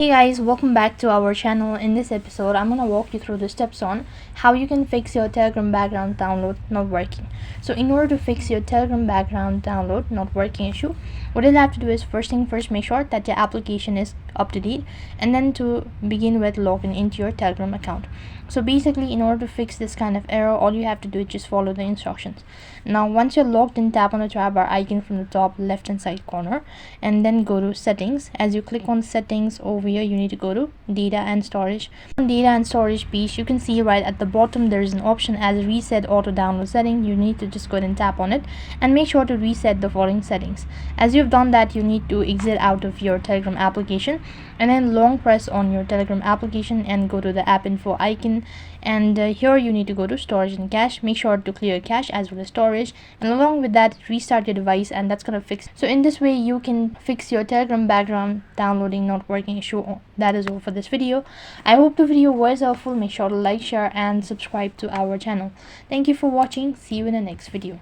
Hey guys, welcome back to our channel. In this episode, I'm gonna walk you through the steps on how you can fix your Telegram background download not working. So in order to fix your Telegram background download not working issue, what you'll have to do is first thing first, make sure that your application is up to date, and then to begin with, login into your Telegram account. So basically, in order to fix this kind of error, all you have to do is just follow the instructions. Now once you're logged in, tap on the tab bar icon from the top left hand side corner and then go to settings. As you click on settings, over here you need to go to data and storage. On data and storage page, you can see right at the bottom there is an option as reset auto download setting. You need to just go ahead and tap on it and make sure to reset the following settings. As you've done that, you need to exit out of your Telegram application and then long press on your Telegram application and go to the app info icon, and here you need to go to storage and cache. Make sure to clear cache as well as storage, and along with that restart your device, and that's gonna fix. So in this way you can fix your Telegram background downloading not working issue. That is all for this video. I hope the video was helpful. Make sure to like, share and subscribe to our channel. Thank you for watching. See you in the next video.